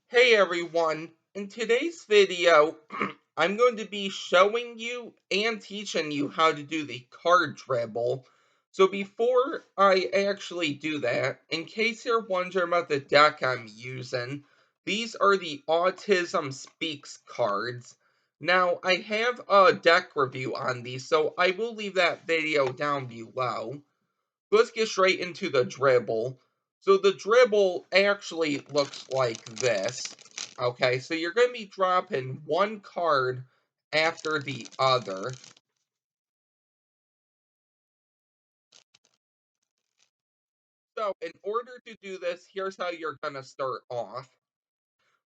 Hey everyone, in today's video, I'm going to be showing you and teaching you how to do the card dribble. So before I actually do that, in case you're wondering about the deck I'm using, these are the Autism Speaks cards. Now, I have a deck review on these, so I will leave that video down below. Let's get straight into the dribble. So the dribble actually looks like this. Okay, so you're going to be dropping one card after the other. So in order to do this, here's how you're going to start off.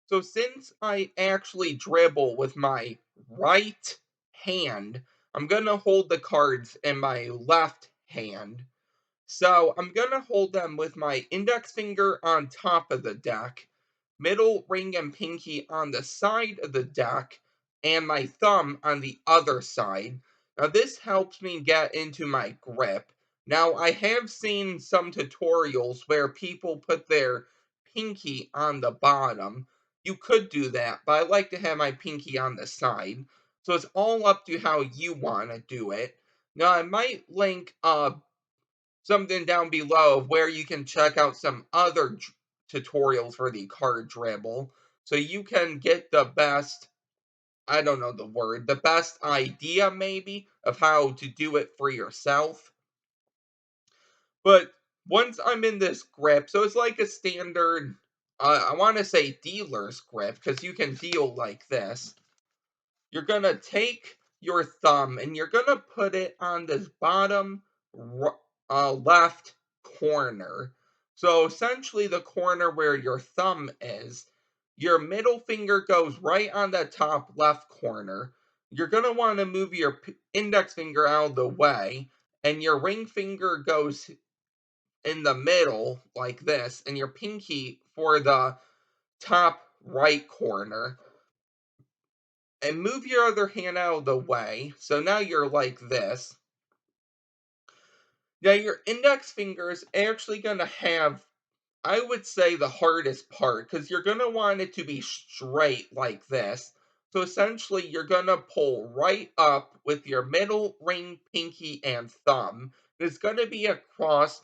So since I actually dribble with my right hand, I'm going to hold the cards in my left hand. So I'm going to hold them with my index finger on top of the deck, middle ring and pinky on the side of the deck, and my thumb on the other side. Now, this helps me get into my grip. Now, I have seen some tutorials where people put their pinky on the bottom. You could do that, but I like to have my pinky on the side. So it's all up to how you want to do it. Now, I might link something down below of where you can check out some other tutorials for the card dribble so you can get the best, I don't know the word, the best idea maybe of how to do it for yourself. But once I'm in this grip, so it's like a standard, I want to say dealer's grip because you can deal like this. You're going to take your thumb and you're going to put it on this bottom left corner. So essentially, the corner where your thumb is, your middle finger goes right on that top left corner. You're going to want to move your index finger out of the way, and your ring finger goes in the middle like this, and your pinky for the top right corner, and move your other hand out of the way. So now you're like this. Now your index finger is actually going to have, I would say, the hardest part because you're going to want it to be straight like this. So essentially, you're going to pull right up with your middle ring, pinky, and thumb. It's going to be across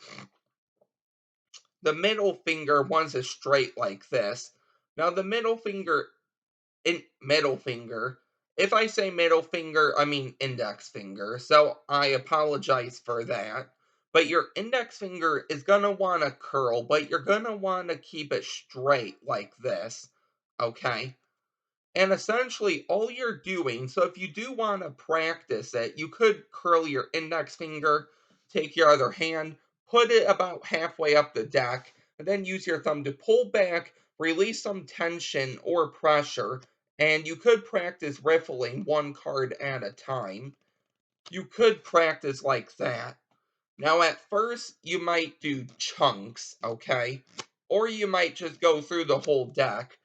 the middle finger once it's straight like this. Now the middle finger. If I say middle finger, I mean index finger. So I apologize for that. But your index finger is going to want to curl, but you're going to want to keep it straight like this. Okay? And essentially, all you're doing, so if you do want to practice it, you could curl your index finger, take your other hand, put it about halfway up the deck, and then use your thumb to pull back, release some tension or pressure, and you could practice riffling one card at a time. You could practice like that. Now, at first, you might do chunks, okay? Or you might just go through the whole deck,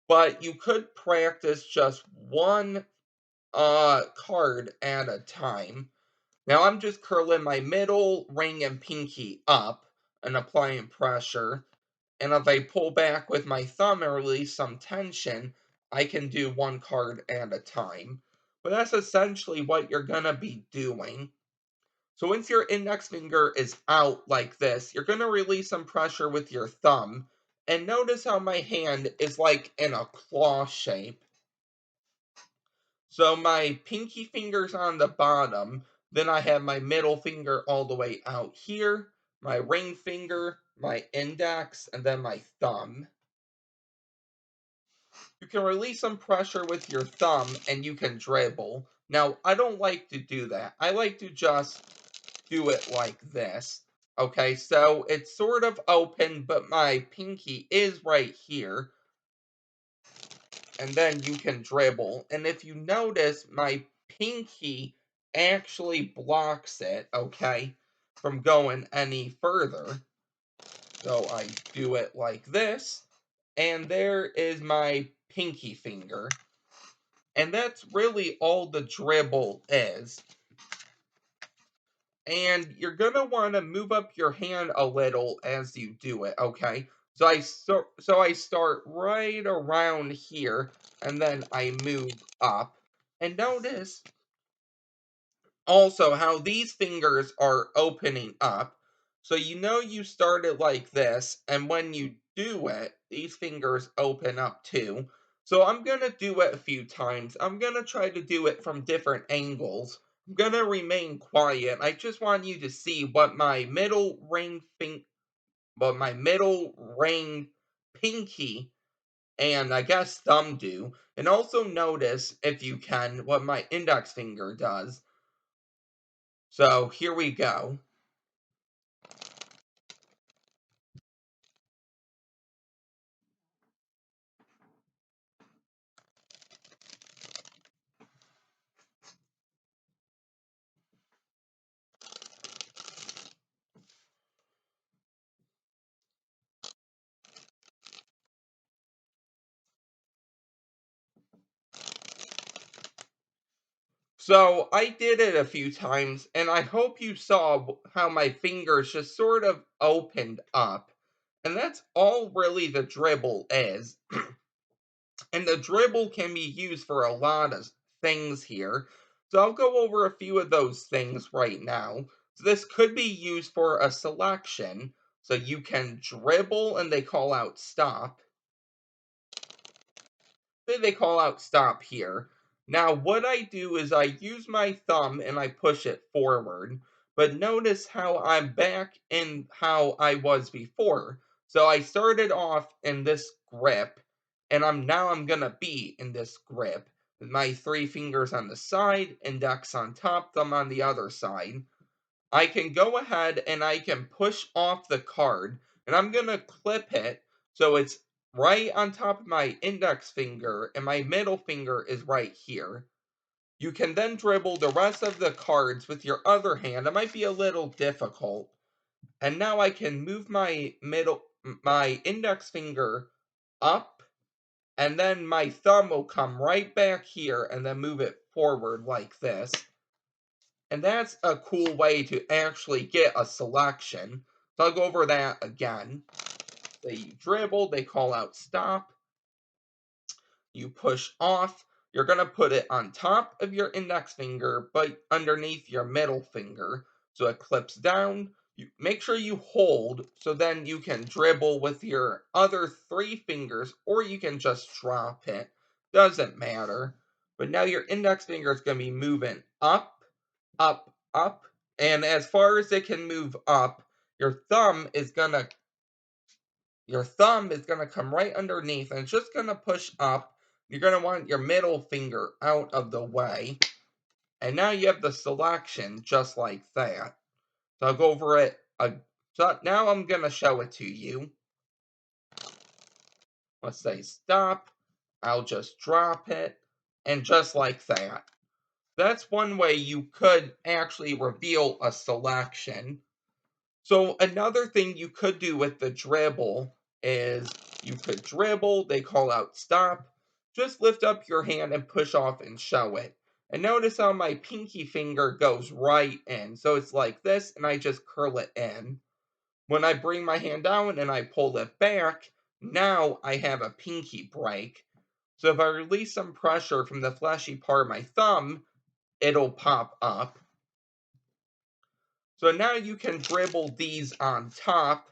but you could practice just one card at a time. Now I'm just curling my middle ring and pinky up and applying pressure. And if I pull back with my thumb and release some tension, I can do one card at a time. But that's essentially what you're gonna be doing. So once your index finger is out like this, you're going to release some pressure with your thumb. And notice how my hand is like in a claw shape. So my pinky finger's on the bottom. Then I have my middle finger all the way out here, my ring finger, my index, and then my thumb. You can release some pressure with your thumb and you can dribble. Now, I don't like to do that. I like to just do it like this. Okay, so it's sort of open, but my pinky is right here. And then you can dribble. And if you notice, my pinky actually blocks it, okay, from going any further. So I do it like this. And there is my pinky finger. And that's really all the dribble is. And you're going to want to move up your hand a little as you do it, okay? So I start right around here, and then I move up. And notice also how these fingers are opening up. So you started like this, and when you do it, these fingers open up too. So I'm gonna do it a few times. I'm gonna try to do it from different angles. I'm gonna remain quiet. I just want you to see what my middle ring pinky and I guess thumb do. And also notice, if you can, what my index finger does. So here we go. So I did it a few times, and I hope you saw how my fingers just sort of opened up. And that's all really the dribble is. And the dribble can be used for a lot of things here. So I'll go over a few of those things right now. So this could be used for a selection. So you can dribble and they call out stop. Say they call out stop here. Now what I do is I use my thumb and I push it forward. But notice how I'm back in how I was before. So I started off in this grip, and I'm gonna be in this grip with my three fingers on the side, index on top, thumb on the other side. I can go ahead and I can push off the card, and I'm going to clip it so it's right on top of my index finger, and my middle finger is right here. You can then dribble the rest of the cards with your other hand. It might be a little difficult. And now I can move my index finger up, and then my thumb will come right back here and then move it forward like this. And that's a cool way to actually get a selection. So I'll go over that again. So you dribble, they call out stop, you push off, you're going to put it on top of your index finger, but underneath your middle finger. So it clips down. You make sure you hold, so then you can dribble with your other three fingers, or you can just drop it. Doesn't matter. But now your index finger is going to be moving up, up, up. And as far as it can move up, your thumb is gonna come right underneath, and it's just gonna push up. You're gonna want your middle finger out of the way. And now you have the selection just like that. So I'll go over it. So now I'm gonna show it to you. Let's say stop. I'll just drop it. And just like that. That's one way you could actually reveal a selection. So another thing you could do with the dribble is you could dribble, they call out stop, just lift up your hand and push off and show it. And notice how my pinky finger goes right in. So it's like this, and I just curl it in. When I bring my hand down and I pull it back, now I have a pinky break. So if I release some pressure from the fleshy part of my thumb, it'll pop up. So now you can dribble these on top,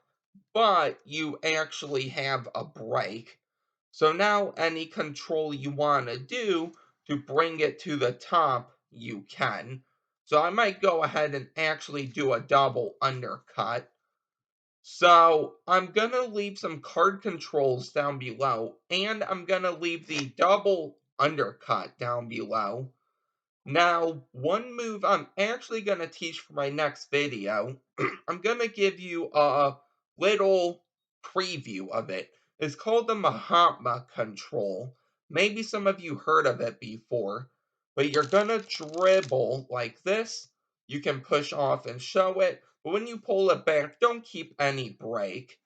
but you actually have a break. So now any control you want to do to bring it to the top, you can. So I might go ahead and actually do a double undercut. So I'm going to leave some card controls down below, and I'm going to leave the double undercut down below. Now, one move I'm actually going to teach for my next video, I'm going to give you a little preview of it. It's called the Mahatma Control. Maybe some of you heard of it before, but you're going to dribble like this. You can push off and show it, but when you pull it back, don't keep any break.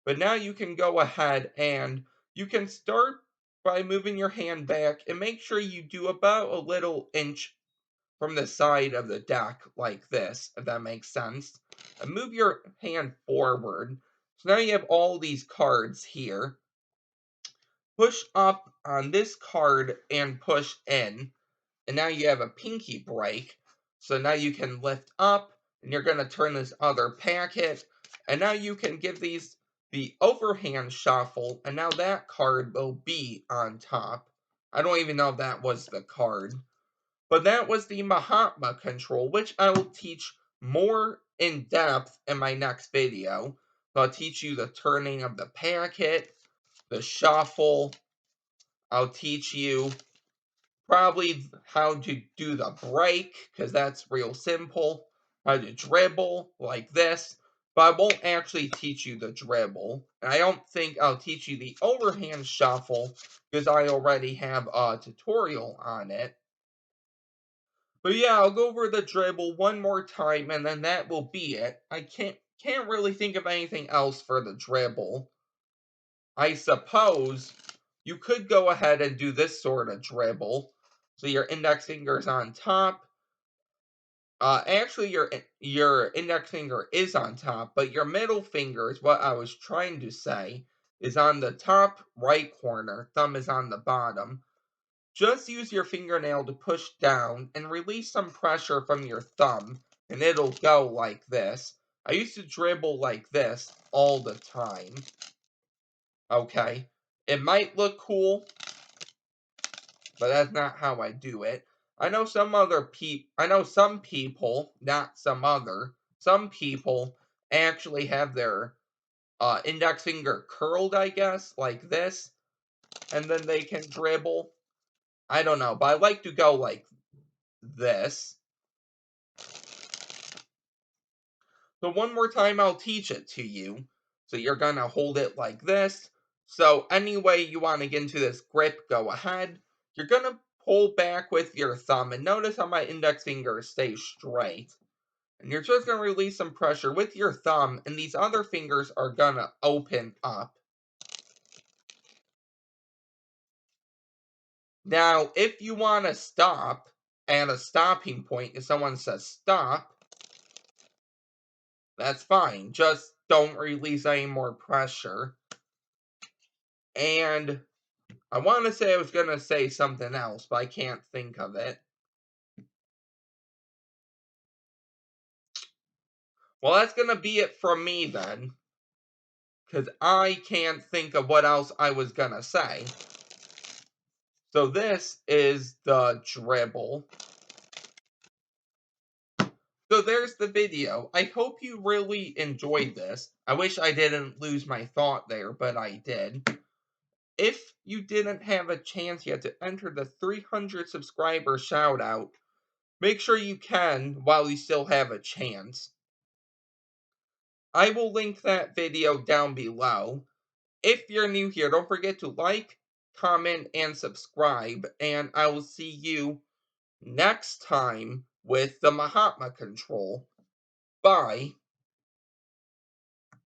But now you can go ahead and you can start by moving your hand back and make sure you do about a little inch from the side of the deck like this, if that makes sense. And move your hand forward. So now you have all these cards here. Push up on this card and push in. And now you have a pinky break. So now you can lift up and you're going to turn this other packet. And now you can give these the overhand shuffle. And now that card will be on top. I don't even know if that was the card. But that was the Mahatma Control, which I will teach more in depth in my next video. I'll teach you the turning of the packet, the shuffle. I'll teach you probably how to do the break, because that's real simple. How to dribble, like this. But I won't actually teach you the dribble. And I don't think I'll teach you the overhand shuffle, because I already have a tutorial on it. But yeah, I'll go over the dribble one more time, and then that will be it. I can't really think of anything else for the dribble. I suppose you could go ahead and do this sort of dribble. So your index finger's on top. Actually, your index finger is on top, but your middle finger is what I was trying to say, is on the top right corner. Thumb is on the bottom. Just use your fingernail to push down and release some pressure from your thumb, and it'll go like this. I used to dribble like this all the time. Okay, it might look cool, but that's not how I do it. I know some people, not some other, some people actually have their index finger curled, I guess, like this, and then they can dribble. I don't know, but I like to go like this. So one more time, I'll teach it to you. So you're gonna hold it like this. So any way you want to get into this grip, go ahead. You're gonna pull back with your thumb, and notice how my index finger stays straight. And you're just gonna release some pressure with your thumb, and these other fingers are gonna open up. Now, if you want to stop at a stopping point, if someone says stop, that's fine. Just don't release any more pressure. And I want to say I was going to say something else, but I can't think of it. Well, that's going to be it from me then, because I can't think of what else I was going to say. So this is the dribble. So there's the video. I hope you really enjoyed this. I wish I didn't lose my thought there, but I did. If you didn't have a chance yet to enter the 300 subscriber shout out, make sure you can while you still have a chance. I will link that video down below. If you're new here, don't forget to like, comment, and subscribe, and I will see you next time with the Mahatma Control. Bye.